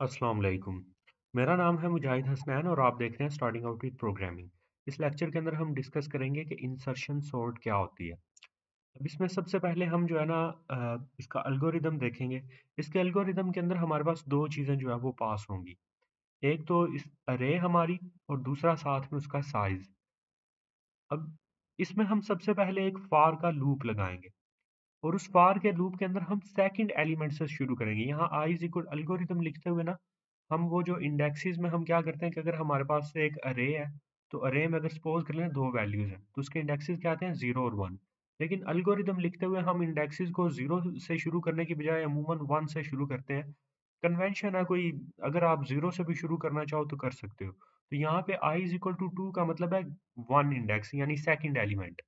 अस्सलाम वालेकुम। मेरा नाम है मुजाहिद हसनैन और आप देख रहे हैं स्टार्टिंग आउट विद प्रोग्रामिंग। इस लेक्चर के अंदर हम डिस्कस करेंगे कि इंसर्शन सॉर्ट क्या होती है। अब इसमें सबसे पहले हम जो है ना इसका एल्गोरिदम देखेंगे। इसके एल्गोरिदम के अंदर हमारे पास दो चीज़ें जो है वो पास होंगी। एक तो इस अरे हमारी और दूसरा साथ में उसका साइज़। अब इसमें हम सबसे पहले एक फॉर का लूप लगाएँगे और उस फॉर के लूप के अंदर हम सेकंड एलिमेंट से शुरू करेंगे। यहाँ आई इज़ इक्वल एल्गोरिथम लिखते हुए ना हम वो जो इंडेक्सेस में हम क्या करते हैं कि अगर हमारे पास से एक अरे है, तो अरे में अगर सपोज़ कर लें 2 वैल्यूज़ हैं, तो उसके इंडेक्सेस क्या आते हैं 0 और 1। लेकिन एल्गोरिथम लिखते हुए हम इंडेक्सेस को 0 से शुरू करने की बजाय अमूमन 1 से शुरू करते हैं। कन्वेंशन है कोई, अगर आप 0 से भी शुरू करना चाहो तो कर सकते हो। तो यहाँ पे i इज़ इक्वल टू 2 का मतलब है 1 इंडेक्स यानी सेकंड एलिमेंट।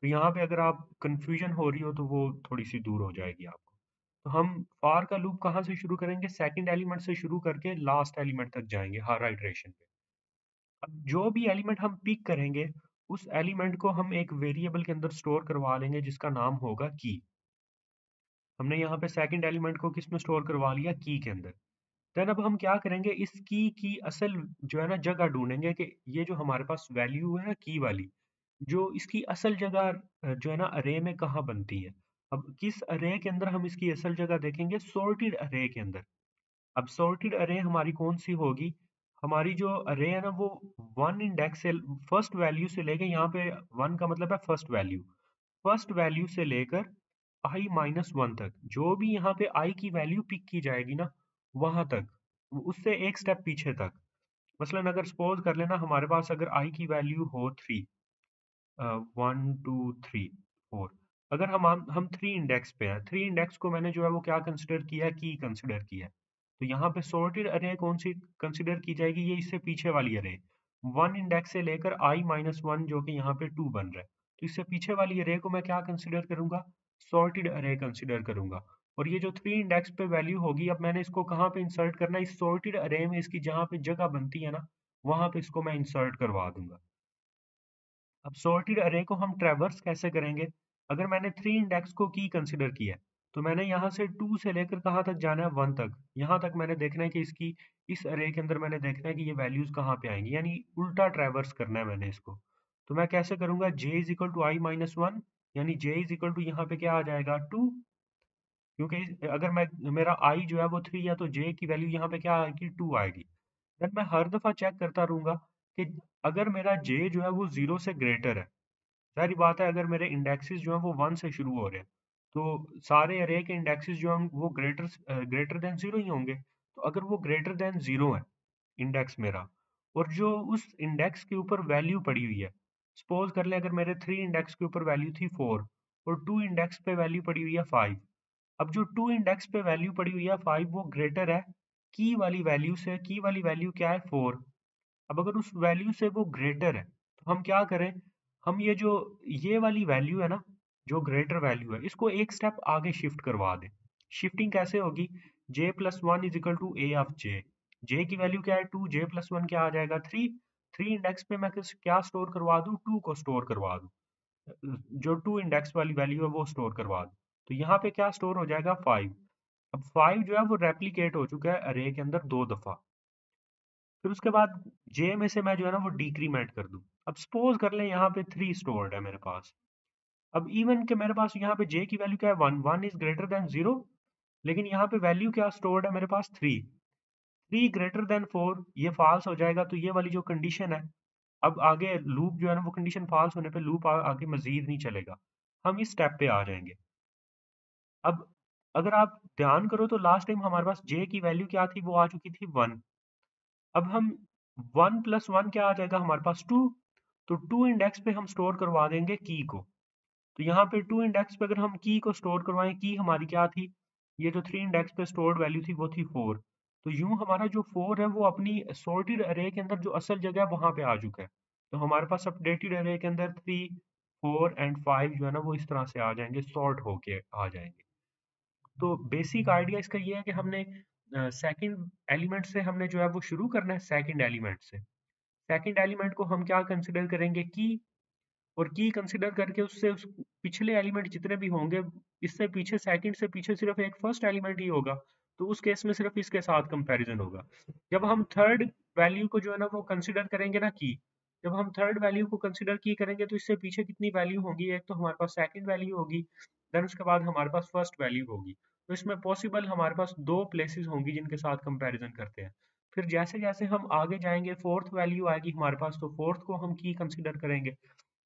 तो यहाँ पे अगर आप कन्फ्यूजन हो रही हो तो वो थोड़ी-सी दूर हो जाएगी आपको। तो हम फॉर का लूप कहाँ से शुरू करेंगे? सेकंड एलिमेंट से शुरू करके लास्ट एलिमेंट तक जाएँगे हर इटरेशन पे। अब जो भी एलिमेंट हम पिक करेंगे, उस एलिमेंट को हम एक वेरिएबल के अंदर स्टोर करवा लेंगे जिसका नाम होगा की। हमने यहाँ पे सेकंड एलिमेंट को किसमें स्टोर करवा लिया? की के अंदर। देन अब हम क्या करेंगे, इस की असल जो है ना जगह ढूँढेंगे कि ये जो हमारे पास वैल्यू है ना की वाली, जो इसकी असल जगह जो है ना अरे में कहाँ बनती है। अब किस अरे के अंदर हम इसकी असल जगह देखेंगे? सॉर्टेड अरे के अंदर। अब सॉर्टेड अरे हमारी कौन-सी होगी? हमारी जो अरे है ना वो 1 इंडेक्स से फर्स्ट वैल्यू से लेके यहाँ पे 1 का मतलब है फर्स्ट वैल्यू। फर्स्ट वैल्यू से लेकर i माइनस 1 तक, जो भी यहाँ पे i की वैल्यू पिक की जाएगी ना, वहाँ तक, उससे एक स्टेप पीछे तक। मसलन अगर सपोज़ कर लेना हमारे पास अगर i की वैल्यू हो 3, 1, 2, 3, 4, अगर हम 3 इंडेक्स पे हैं, 3 इंडेक्स को मैंने जो है वो क्या कंसीडर किया है? की कंसीडर किया है। तो यहाँ पे सॉर्टेड अरे कौन-सी कंसीडर की जाएगी? ये इससे पीछे वाली अरे। 1 इंडेक्स से लेकर i माइनस 1 जो कि यहाँ पे 2 बन रहा है। तो इससे पीछे वाली अरे को मैं क्या कंसीडर करूँगा? सॉर्टेड अरे कंसीडर करूँगा। और ये जो 3 इंडेक्स पे वैल्यू होगी, अब मैंने इसको कहाँ पे इंसर्ट करना है? इस सॉर्टेड अरे में इसकी जहाँ पे जगह बनती है ना, वहाँ पे इसको मैं इंसर्ट करवा दूँगा। अब सॉर्टेड अरे को हम ट्रैवर्स कैसे करेंगे? अगर मैंने 3 इंडेक्स को की कंसीडर किया है, तो मैंने यहाँ से 2 से लेकर कहाँ तक जाना है? 1 तक। यहाँ तक मैंने देखना है कि इसकी इस अरे के अंदर मैंने देखना है कि ये वैल्यूज़ कहाँ पे आएँगी, यानी उल्टा ट्रैवर्स करना है मैंने इसको। तो मैं कैसे करूँगा? j is equal to i minus 1, यानी j इज़ इक्वल टू यहाँ पे क्या आ जाएगा? 2, क्योंकि अगर मैं मेरा i जो है वो 3 है, तो j की वैल्यू यहाँ पे क्या आएगी? 2 आएगी। देन मैं हर दफ़ा चेक करता रहूँगा कि अगर मेरा j जो है वो 0 से ग्रेटर है, ज़ाहिर बात है अगर मेरे इंडेक्सेस जो हैं वो 1 से शुरू हो रहे हैं, तो सारे अरे के इंडेक्सेस जो हैं वो ग्रेटर देन 0 ही होंगे। तो अगर वो ग्रेटर देन 0 है, इंडेक्स मेरा, और जो उस इंडेक्स के ऊपर वैल्यू पड़ी हुई है, सपोज़ कर लें अगर मेरे 3 इंडेक्स के ऊपर वैल्यू थी 4 और 2 इंडेक्स पे वैल्यू पड़ी हुई है 5। अब जो 2 इंडेक्स पे वैल्यू पड़ी हुई है 5 वो ग्रेटर है की वाली वैल्यू से। की वाली वैल्यू क्या है? 4। अब अगर उस वैल्यू से वो ग्रेटर है, तो हम क्या करें? हम ये जो ये वाली वैल्यू है ना, जो ग्रेटर वैल्यू है, इसको एक स्टेप आगे शिफ्ट करवा दें। शिफ्टिंग कैसे होगी? j plus 1 is equal to a of j। j की वैल्यू क्या है? 2, j प्लस 1 क्या आ जाएगा? 3। 3 इंडेक्स पे मैं क्या स्टोर करवा दूं? 2 को स्टोर करवा दूं। जो 2 इंडेक्स वाली वैल्यू है वो स्टोर करवा दूं। तो यहाँ पे क्या स्टोर हो जाएगा? 5। अब 5 जो है वो रेप्लिकेट हो चुका है अरे के अंदर 2 दफा। फिर उसके बाद जे में से मैं जो है ना वो डिक्रीमेंट कर दूं। अब सपोज कर लें यहाँ पे 3 स्टोर्ड है मेरे पास। अब इवन के मेरे पास यहाँ पे जे की वैल्यू क्या है? 1। 1 इज ग्रेटर देन 0, लेकिन यहाँ पे वैल्यू क्या स्टोर्ड है मेरे पास? 3। 3 ग्रेटर देन 4, ये फॉल्स हो जाएगा, तो ये वाली जो कंडीशन है, अब आगे लूप जो है ना वो कंडीशन फॉल्स होने पे लूप आगे मजीद नहीं चलेगा। हम इस स्टेप पे आ जाएंगे। अब अगर आप ध्यान करो तो लास्ट टाइम हमारे पास जे की वैल्यू क्या थी? वो आ चुकी थी 1। अब हम 1 प्लस 1 क्या आ जाएगा हमारे पास? 2। तो 2 इंडेक्स पे हम स्टोर करवा देंगे की को। तो यहाँ पे 2 इंडेक्स पे अगर हम की को स्टोर करवाएं, की हमारी क्या थी? ये जो 3 इंडेक्स पे स्टोर्ड वैल्यू थी वो थी 4। तो यूं हमारा जो 4 है वो अपनी सॉर्टेड अरे के अंदर जो असल जगह है वहां पे आ चुका है। तो हमारे पास अपडेटेड अरे के अंदर 3, 4 एंड 5 जो है ना वो इस तरह से आ जाएंगे, सॉर्ट होके आ जाएंगे। तो बेसिक आइडिया इसका ये है कि हमने सेकंड एलिमेंट से हमने जो है वो शुरू करना है, सेकंड एलिमेंट से। सेकंड एलिमेंट को हम क्या कंसीडर करेंगे? की। और की कंसीडर करके उससे उस पिछले एलिमेंट जितने भी होंगे, इससे पीछे सेकंड से पीछे सिर्फ एक फर्स्ट एलिमेंट ही होगा। तो उस केस में सिर्फ इसके साथ कंपैरिजन होगा। जब हम थर्ड वैल्यू को जो है ना वो कंसीडर करेंगे ना की, जब हम थर्ड वैल्यू को कंसीडर की करेंगे तो इससे पीछे कितनी वैल्यू होगी, एक तो हमारे पास सेकंड वैल्यू होगी, देन उसके बाद हमारे पास फर्स्ट वैल्यू होगी। तो इसमें पॉसिबल हमारे पास दो प्लेसेस होंगी जिनके साथ कंपैरिजन करते हैं। फिर जैसे जैसे हम आगे जाएंगे फोर्थ वैल्यू आएगी हमारे पास, तो फोर्थ को हम की कंसीडर करेंगे,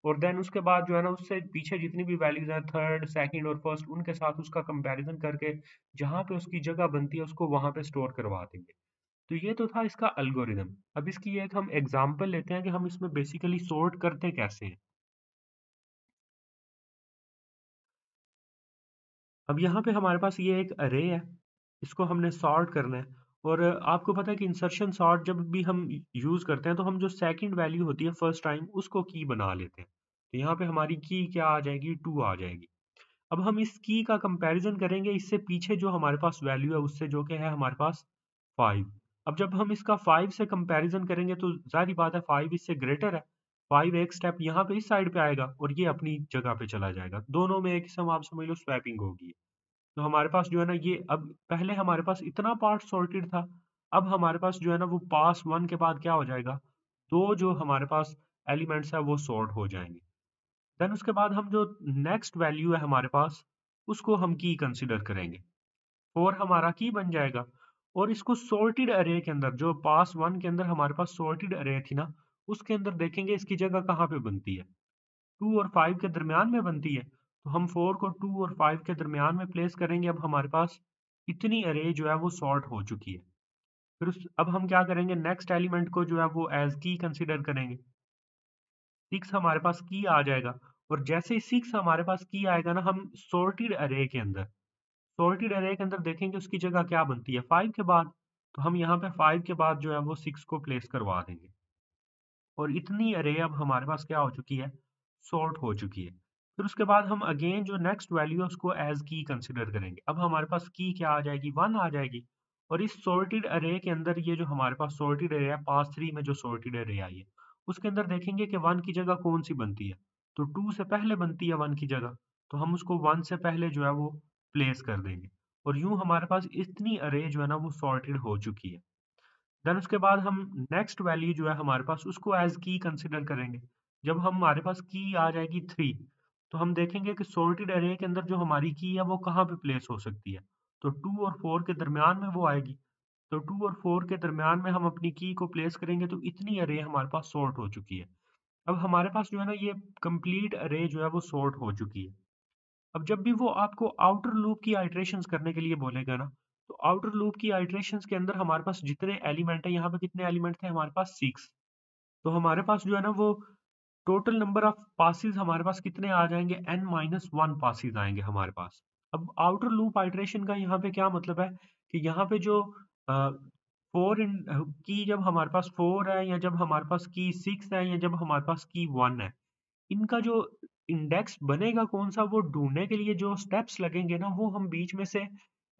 और देन उसके बाद जो है ना उससे पीछे जितनी भी वैल्यूज हैं थर्ड सेकंड और फर्स्ट, उनके साथ उसका कंपैरिजन करके जहां पे उसकी जगह बनती है उसको वहां पे स्टोर करवा देंगे। तो ये तो था इसका एल्गोरिदम। अब इसकी एक हम एग्जांपल लेते हैं कि हम इसमें बेसिकली सॉर्ट करते कैसे हैं। अब यहाँ पे हमारे पास ये एक अरे है, इसको हमने सॉर्ट करना है। और आपको पता है कि इंसर्शन सॉर्ट जब भी हम यूज करते हैं तो हम जो सेकंड वैल्यू होती है फर्स्ट टाइम उसको की बना लेते हैं। तो यहाँ पे हमारी की क्या आ जाएगी, 2 आ जाएगी। अब हम इस की का कंपैरिजन करेंगे इससे पीछे जो हमारे पास वैल्यू है उससे, जो कि है हमारे पास 5। अब जब हम इसका 5 से कंपैरिजन करेंगे तो जाहिर बात है 5 इससे ग्रेटर है। 5 एक स्टेप यहाँ पे इस साइड पे आएगा और ये अपनी जगह पे चला जाएगा, दोनों में एक किस्म आप समझ लो स्वैपिंग होगी। तो हमारे पास जो है ना ये, अब पहले हमारे पास इतना पार्ट सॉर्टेड था, अब हमारे पास जो है ना वो पास वन के बाद क्या हो जाएगा, दो जो हमारे पास एलिमेंट्स है वो सॉर्ट हो जाएंगे। देन उसके बाद हम जो नेक्स्ट वैल्यू है हमारे पास उसको हम की कंसिडर करेंगे, फोर हमारा की बन जाएगा। और इसको सॉर्टेड अरे के अंदर, जो पास वन के अंदर हमारे पास सॉर्टेड अरे थी ना, उसके अंदर देखेंगे इसकी जगह कहाँ पे बनती है, 2 और 5 के दरमियान में बनती है। तो हम 4 को 2 और 5 के दरमियान में प्लेस करेंगे। अब हमारे पास इतनी अरे जो है वो सॉर्ट हो चुकी है। फिर अब हम क्या करेंगे, नेक्स्ट एलिमेंट को जो है वो एज की कंसीडर करेंगे। 6 हमारे पास की आ जाएगा। और जैसे ही 6 हमारे पास की आएगा ना, हम सॉर्टेड अरे के अंदर, सॉर्टेड अरे के अंदर देखेंगे उसकी जगह क्या बनती है 5 के बाद। तो हम यहाँ पे 5 के बाद जो है वो 6 को प्लेस करवा देंगे। और इतनी अरे अब हमारे पास क्या हो चुकी है, सॉर्ट हो चुकी है। फिर उसके बाद हम अगेन जो नेक्स्ट वैल्यू है उसको एज की कंसिडर करेंगे। अब हमारे पास की क्या आ जाएगी, 1 आ जाएगी। और इस सॉर्टेड अरे के अंदर ये जो हमारे पास सॉर्टेड अरे है, पास 3 में जो सॉर्टेड अरे आई है उसके अंदर देखेंगे कि 1 की जगह कौन सी बनती है। तो 2 से पहले बनती है 1 की जगह, तो हम उसको 1 से पहले जो है वो प्लेस कर देंगे। और यूं हमारे पास इतनी अरे जो है ना वो सॉर्टेड हो चुकी है। देन उसके बाद हम नेक्स्ट वैल्यू जो है हमारे पास उसको एज की कंसिडर करेंगे। जब हमारे पास की आ जाएगी 3, तो हम देखेंगे कि सॉर्टेड अरे के अंदर जो हमारी की है वो कहाँ पे प्लेस हो सकती है। तो 2 और 4 के दरमियान में वो आएगी। तो 2 और 4 के दरमियान में हम अपनी की को प्लेस करेंगे, तो इतनी अरे हमारे पास सॉर्ट हो चुकी है। अब हमारे पास जो है ना ये कंप्लीट अरे जो है वो सॉर्ट हो चुकी है। अब जब भी वो आपको आउटर लूप की आइटरेशंस करने के लिए बोलेगा ना, तो आउटर लूप की आइटरेशंस के अंदर हमारे पास जितने एलिमेंट है, यहाँ पे कितने एलिमेंट थे हमारे पास 6। तो हमारे पास जो है ना वो टोटल नंबर ऑफ पासिस हमारे पास कितने आ जाएंगे, n-1 पासिस आएंगे हमारे पास। अब आउटर लूप आइटरेशन का यहाँ पे क्या मतलब है कि यहाँ पे जो फोर इन की, जब हमारे पास 4 है या जब हमारे पास की 6 है या जब हमारे पास की 1 है, इनका जो इंडेक्स बनेगा कौन सा, वो ढूंढने के लिए जो स्टेप्स लगेंगे ना वो हम बीच में से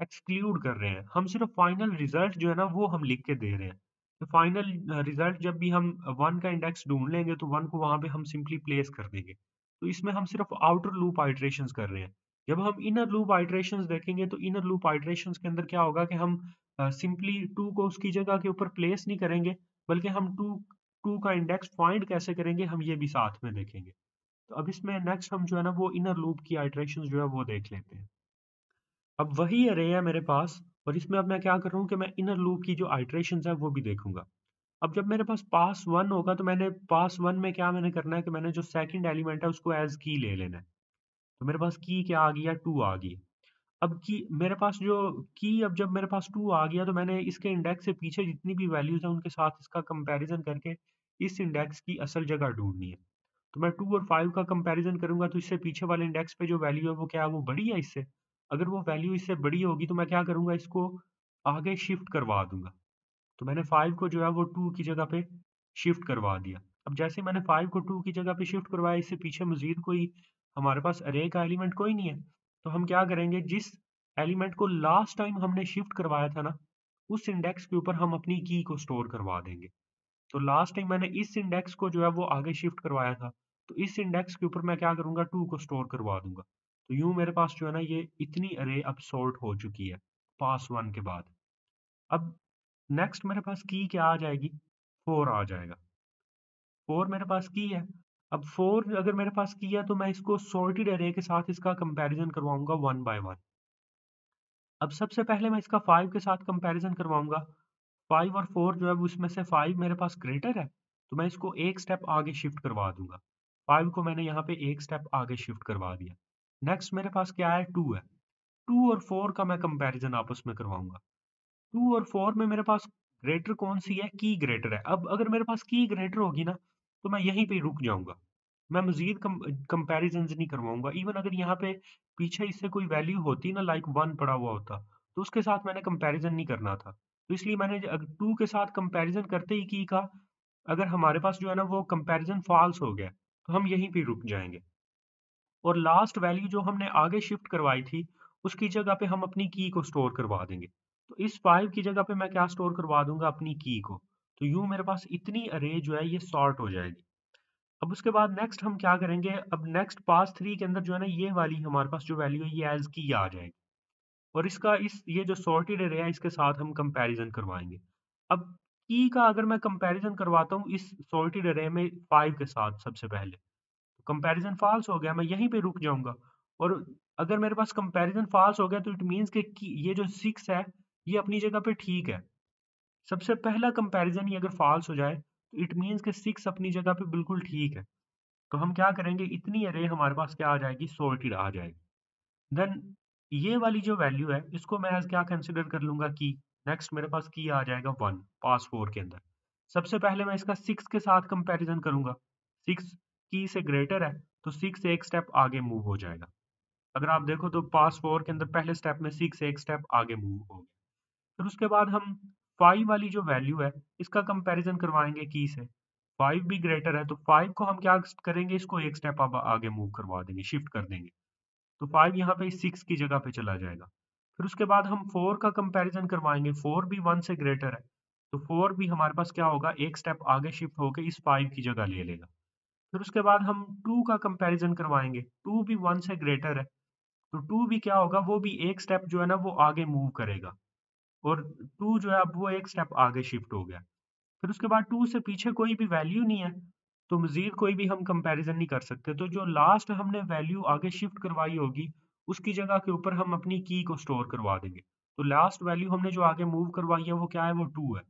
एक्सक्लूड कर रहे हैं। हम सिर्फ फाइनल रिजल्ट जो है ना वो हम लिख के दे रहे हैं। तो फाइनल रिजल्ट जब भी हम 1 का इंडेक्स ढूंढ लेंगे तो 1 को वहां पे हम सिंपली प्लेस कर देंगे। तो इसमें हम सिर्फ आउटर लूप आइटरेशंस कर रहे हैं। जब हम इनर लूप आइटरेशंस देखेंगे तो इनर लूप आइटरेशंस के अंदर क्या होगा कि हम सिंपली 2 को उसकी जगह के ऊपर प्लेस नहीं करेंगे, बल्कि हम 2 का इंडेक्स फाइंड कैसे करेंगे हम ये भी साथ में देखेंगे। तो अब इसमें नेक्स्ट हम जो है ना वो इनर लूप की आइटरेशंस जो है वो देख लेते हैं। अब वही अरे है मेरे पास, और इसमें अब मैं क्या कर रहा हूँ कि मैं इनर लूप की जो आइटरेशंस है वो भी देखूंगा। अब जब मेरे पास पास वन होगा तो मैंने पास वन में क्या मैंने करना है कि मैंने जो सेकंड एलिमेंट है उसको एज की ले लेना है। तो मेरे पास की क्या आ गया, 2 आ गई। अब की मेरे पास जो की, अब जब मेरे पास 2 आ गया तो मैंने इसके इंडेक्स से पीछे जितनी भी वैल्यूज है उनके साथ इसका कंपैरिजन करके इस इंडेक्स की असल जगह ढूंढनी है। तो मैं 2 और 5 का कंपैरिजन करूंगा तो इससे पीछे वाले इंडेक्स पे जो वैल्यू है वो क्या है, वो बड़ी है इससे। अगर वो वैल्यू इससे बड़ी होगी तो मैं क्या करूंगा, इसको आगे शिफ्ट करवा दूंगा। तो मैंने 5 को जो है वो 2 की जगह पे शिफ्ट करवा दिया। अब जैसे मैंने 5 को 2 की जगह पे शिफ्ट करवाया, इससे पीछे मजीद कोई हमारे पास अरे का एलिमेंट कोई नहीं है। तो हम क्या करेंगे, जिस एलिमेंट को लास्ट टाइम हमने शिफ्ट करवाया था ना, उस इंडेक्स के ऊपर हम अपनी की को स्टोर करवा देंगे। तो लास्ट टाइम मैंने इस इंडेक्स को जो है वो आगे शिफ्ट करवाया था, तो इस इंडेक्स के ऊपर मैं क्या करूंगा, 2 को स्टोर करवा दूंगा। तो यूं मेरे पास जो है ना ये इतनी अरे अब सॉर्ट हो चुकी है। पास 1 के बाद। अब नेक्स्ट मेरे पास की क्या आ जाएगी? 4 आ जाएगा। 4 मेरे पास की है। अब 4 अगर मेरे पास की है तो मैं इसको सॉर्टेड अरे के साथ इसका कंपैरिजन करवाऊँगा 1 बाय 1। अब सबसे पहले मैं इसका 5 के साथ कंपैरिजन करवाऊँगा। 5 और 4 जो है वो उसमें से 5 मेरे पास ग्रेटर है, तो मैं इसको एक स्टेप आगे शिफ्ट करवा दूँगा। 5 को मैंने यहाँ पे एक स्टेप आगे शिफ्ट करवा दिया। नेक्स्ट मेरे पास क्या है? 2 है। 2 और 4 का मैं कंपैरिजन आपस में करवाऊँगा। 2 और 4 में मेरे पास ग्रेटर कौन-सी है? की ग्रेटर है। अब अगर मेरे पास की ग्रेटर होगी ना, तो मैं यहीं पे रुक जाऊँगा। मैं मज़ीद कंपैरिज़न्स नहीं करवाऊँगा। इवन अगर यहाँ पे पीछे इससे कोई वैल्यू होती ना लाइक 1 पड़ा हुआ होता, तो उसके साथ मैंने कंपैरिज़न नहीं करना था। तो इसलिए मैंने 2 के साथ कंपैरिज़न करते ही की का अगर हमारे पास जो है ना वो कंपैरिज़न फ़ॉल्स हो गया, तो हम यहीं पे रुक जाएँगे। और लास्ट वैल्यू जो हमने आगे शिफ्ट करवाई थी, उसकी जगह पे हम अपनी की को स्टोर करवा देंगे। तो इस 5 की जगह पे मैं क्या स्टोर करवा दूँगा? अपनी की को। तो यूँ मेरे पास इतनी अरे जो है ये सॉर्ट हो जाएगी। अब उसके बाद नेक्स्ट हम क्या करेंगे? अब नेक्स्ट पास 3 के अंदर जो है ना ये वाली हमारे पास जो वैल्यू है ये एज़ की आ जाएगी। और इसका इस ये जो सॉर्टेड अरे है इसके साथ हम कंपैरिज़न करवाएँगे। अब की का अगर मैं कंपैरिज़न करवाता हूँ इस सॉर्टेड अरे में 5 के साथ सबसे पहले, कंपैरिज़न फ़ॉल्स हो गया, मैं यहीं पे रुक जाऊँगा। और अगर मेरे पास कंपैरिज़न फ़ॉल्स हो गया तो इट मीन्स कि ये जो 6 है, ये अपनी जगह पे ठीक है। सबसे पहला कंपैरिज़न ही अगर फ़ॉल्स हो जाए, तो इट मीन्स कि 6 अपनी जगह पे बिल्कुल ठीक है। तो हम क्या करेंगे? इतनी अरे हमारे पास क्या आ जाएगी? सॉर्टेड आ जाएगी। देन ये वाली जो वैल्यू है, इसको मैं एज़ क्या कंसीडर कर लूँगा? की। नेक्स्ट मेरे पास की आ जाएगा 1 पास 4 के अंदर। सबसे पहले मैं इसका 6 के साथ कंपैरिज़न करूँगा। 6 की से ग्रेटर है, तो 6 एक स्टेप आगे मूव हो जाएगा। अगर आप देखो तो पास 4 के अंदर पहले स्टेप में 6 एक स्टेप आगे मूव हो गया। फिर उसके बाद हम 5 वाली जो वैल्यू है, इसका कंपैरिज़न करवाएँगे की से। 5 भी ग्रेटर है, तो 5 को हम क्या करेंगे? इसको एक स्टेप अब आगे मूव करवा देंगे, शिफ्ट कर देंगे। तो 5 यहाँ पे 6 की जगह पे चला जाएगा। फिर उसके बाद हम 4 का कंपैरिज़न करवाएँगे, 4 भी 1 से ग्रेटर है। तो 4 भी हमारे पास क्या होगा? एक स्टेप आगे शिफ्ट होके इस 5 की जगह ले लेगा। फिर उसके बाद हम 2 का कंपैरिज़न करवाएँगे, 2 भी 1 से ग्रेटर है। तो 2 भी क्या होगा? वो भी एक स्टेप जो है ना वो आगे मूव करेगा। और 2 जो है अब वो एक स्टेप आगे शिफ्ट हो गया। फिर उसके बाद 2 से पीछे कोई भी वैल्यू नहीं है, तो मज़ीद कोई भी हम कंपैरिज़न नहीं कर सकते। तो जो लास्ट हमने वैल्यू आगे शिफ्ट करवाई होगी, उसकी जगह के ऊपर हम अपनी की को स्टोर करवा देंगे। तो लास्ट वैल्यू हमने जो आगे मूव करवाई है, वो क्या है? वो 2 है।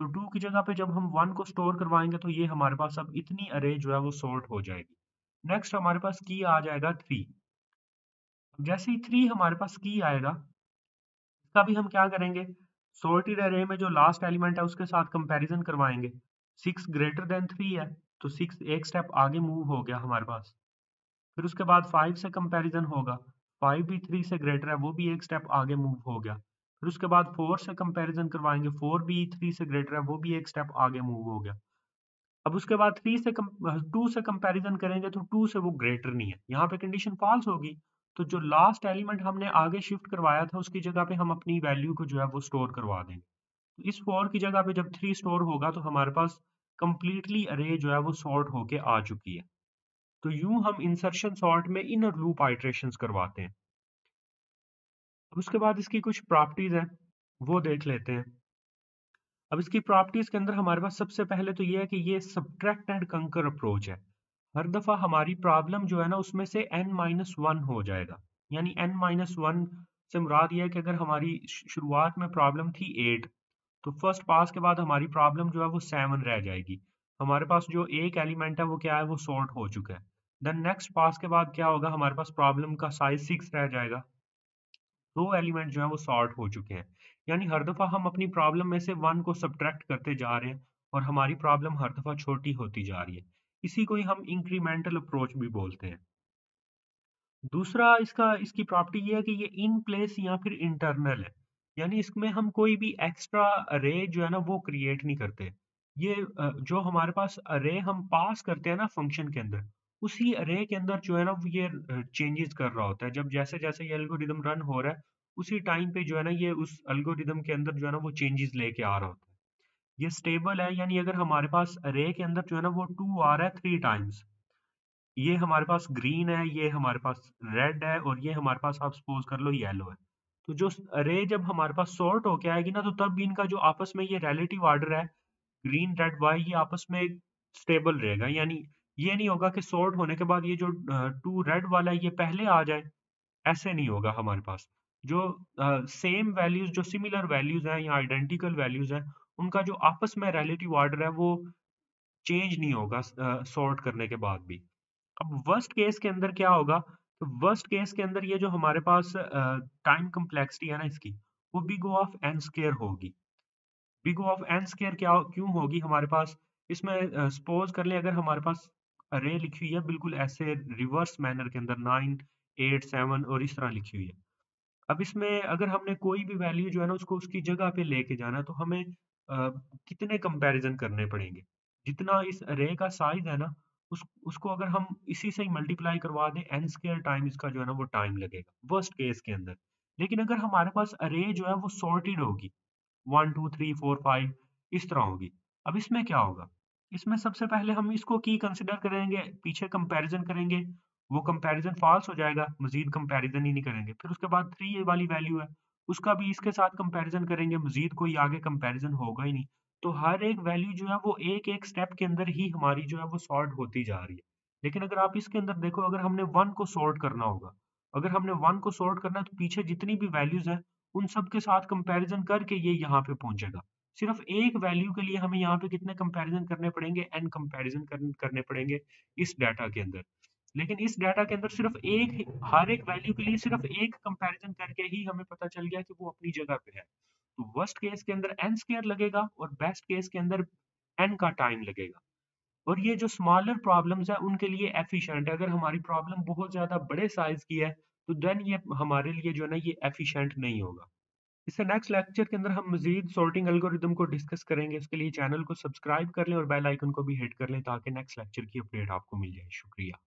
तो 2 की जगह पे जब हम 1 को स्टोर करवाएँगे, तो ये हमारे पास अब इतनी अरे जो है वो सॉर्ट हो जाएगी। नेक्स्ट हमारे पास की आ जाएगा 3। जैसे ही 3 हमारे पास की आएगा, इसका भी हम क्या करेंगे? सॉर्टेड अरे में जो लास्ट एलिमेंट है उसके साथ कंपैरिजन करवाएँगे। 6 ग्रेटर देन 3 है, तो 6 एक स्टेप आगे मूव हो गया हमारे पास। फिर उसके बाद 5 से कंपैरिजन होगा, 5 भी 3 से ग्रेटर है, वो भी एक स्टेप आगे मूव हो गया। फिर उसके बाद 4 से कंपैरिजन करवाएँगे, 4 भी 3 से ग्रेटर है, वो भी एक स्टेप आगे मूव हो गया। अब उसके बाद 2 से कंपैरिजन करेंगे तो 2 से वो ग्रेटर नहीं है। यहाँ पे कंडीशन फ़ॉल्स होगी। तो जो लास्ट एलिमेंट हमने आगे शिफ्ट करवाया था उसकी जगह पे हम अपनी वैल्यू को जो है वो स्टोर करवा देंगे। तो इस 4 की जगह पे जब 3 स्टोर होगा तो हमारे पास कंप्लीटली अरे जो है वो सॉर्ट होके आ चुकी है। तो यूँ हम इंसर्शन सॉर्ट में इनर लूप आइटरेशंस करवाते हैं। अब उसके बाद इसकी कुछ प्रॉपर्टीज़ हैं, वो देख लेते हैं। अब इसकी प्रॉपर्टीज़ के अंदर हमारे पास सबसे पहले तो ये है कि ये सब्ट्रैक्ट एंड कंकर अप्रोच है। हर दफ़ा हमारी प्रॉब्लम जो है ना उसमें से n-1 हो जाएगा। यानी n-1 से मुराद ये है कि अगर हमारी शुरुआत में प्रॉब्लम थी 8, तो फर्स्ट पास के बाद हमारी प्रॉब्लम जो है वो 7 रह जाएगी। हमारे पास जो एक एलिमेंट है वो क्या है? वो सॉर्ट हो चुका है। देन नेक्स्ट पास के बाद क्या होगा? हमारे पास प्रॉब्लम का साइज़ 6 रह जाएगा। 2 एलिमेंट जो हैं वो सॉर्ट हो चुके हैं। यानी हर दफ़ा हम अपनी प्रॉब्लम में से 1 को सब्ट्रैक्ट करते जा रहे हैं और हमारी प्रॉब्लम हर दफ़ा छोटी होती जा रही है। इसी को ही हम इंक्रीमेंटल अप्रोच भी बोलते हैं। दूसरा इसकी प्रॉपर्टी ये है कि ये इन प्लेस या फिर इंटरनल है। यानी इसमें हम कोई भी एक्स्ट्रा अरे जो है ना वो क्रिएट नहीं करते। ये जो हमारे पास अरे हम पास करते हैं ना फंक्शन के अंदर, उसी अरे के अंदर जो है ना वो ये चेंजेस कर रहा होता है। जब जैसे-जैसे ये एल्गोरिदम रन हो रहा है, उसी टाइम पे जो है ना ये उस एल्गोरिदम के अंदर जो है ना वो चेंजेस लेके आ रहा होता है। ये स्टेबल है यानी अगर हमारे पास अरे के अंदर जो है ना वो 2 आ रहा है 3 टाइम्स, ये हमारे पास ग्रीन है, ये हमारे पास रेड है और ये हमारे पास आप सपोज़ कर लो येलो है। तो जो अरे जब हमारे पास सॉर्ट होके आएगी ना, तो तब भी इनका जो आपस में ये रिलेटिव ऑर्डर है, ग्रीन, रेड, वाई, ये आपस में स्टेबल रहेगा। यानी ये नहीं होगा कि सॉर्ट होने के बाद ये जो 2 रेड वाला है ये पहले आ जाए, ऐसे नहीं होगा हमारे पास। जो सेम वैल्यूज़ जो सिमिलर वैल्यूज़ हैं या आइडेंटिकल वैल्यूज़ हैं, उनका जो आपस में रिलेटिव ऑर्डर है वो चेंज नहीं होगा सॉर्ट करने के बाद भी। अब वर्स्ट केस के अंदर क्या होगा? तो वर्स्ट केस के अंदर ये जो हमारे पास टाइम कॉम्प्लेक्सिटी है ना इसकी, वो big O of n square होगी। Big O of n square क्या क्यों होगी हमारे पास? इसमें सपोज़ कर लें अगर हमारे पास अरे लिखी हुई है बिल्कुल ऐसे रिवर्स मैनर के अंदर 9, 8, 7 और इस तरह लिखी हुई है। अब इसमें अगर हमने कोई भी वैल्यू जो है ना उसको उसकी जगह पे लेके जाना है तो हमें कितने कंपैरिजन करने पड़ेंगे। जितना इस अरे का साइज है ना उसको अगर हम इसी से ही मल्टीप्लाई करवा दें एन स्क्वायर टाइम इसका जो है ना वो टाइम लगेगा वर्स्ट केस के अंदर। लेकिन अगर हमारे पास अरे जो है वो सॉर्टेड होगी 1 2 3 4 5 इस तरह होगी। अब इसमें क्या होगा? इसमें सबसे पहले हम इसको की कंसीडर करेंगे, पीछे कंपैरिज़न करेंगे, वो कंपैरिज़न फ़ॉल्स हो जाएगा, मज़ीद कंपैरिज़न ही नहीं करेंगे। फिर उसके बाद 3 ये वाली वैल्यू है, उसका भी इसके साथ कंपैरिज़न करेंगे, मज़ीद कोई आगे कंपैरिज़न होगा ही नहीं। तो हर एक वैल्यू जो है वो एक-एक स्टेप के अंदर ही हमारी जो है वो सॉर्ट होती जा रही है। लेकिन अगर आप इसके अंदर देखो अगर हमने 1 को सॉर्ट करना होगा, अगर हमने 1 को सॉर्ट करना है तो पीछे जितनी भी वैल्यूज़ हैं उन सब के साथ कंपैरिज़न करके ये यहाँ पे पहुँचेगा। सिर्फ़ एक वैल्यू के लिए हमें यहाँ पे कितने कंपैरिज़न करने पड़ेंगे? n कंपैरिज़न करने पड़ेंगे इस डाटा के अंदर। लेकिन इस डाटा के अंदर सिर्फ़ एक ही हर एक वैल्यू के लिए सिर्फ़ एक कंपैरिज़न करके ही हमें पता चल गया कि वो अपनी जगह पे है। तो वर्स्ट केस के अंदर n स्क्वायर लगेगा और बेस्ट केस के अंदर n का टाइम लगेगा। और ये जो स्मॉलर प्रॉब्लम्स हैं उनके लिए एफिशिएंट है। अगर हमारी प्रॉब्लम बहुत ज़्यादा बड़े साइज़ की है, तो देन ये हमारे लिए जो है ना ये एफिशिएंट नहीं होगा। इससे नेक्स्ट लेक्चर के अंदर हम मज़ीद सॉर्टिंग एल्गोरिदम को डिस्कस करेंगे। उसके लिए चैनल को सब्सक्राइब कर लें और बेल आइकन को भी हिट कर लें ताकि नेक्स्ट लेक्चर की अपडेट आपको मिल जाए। शुक्रिया।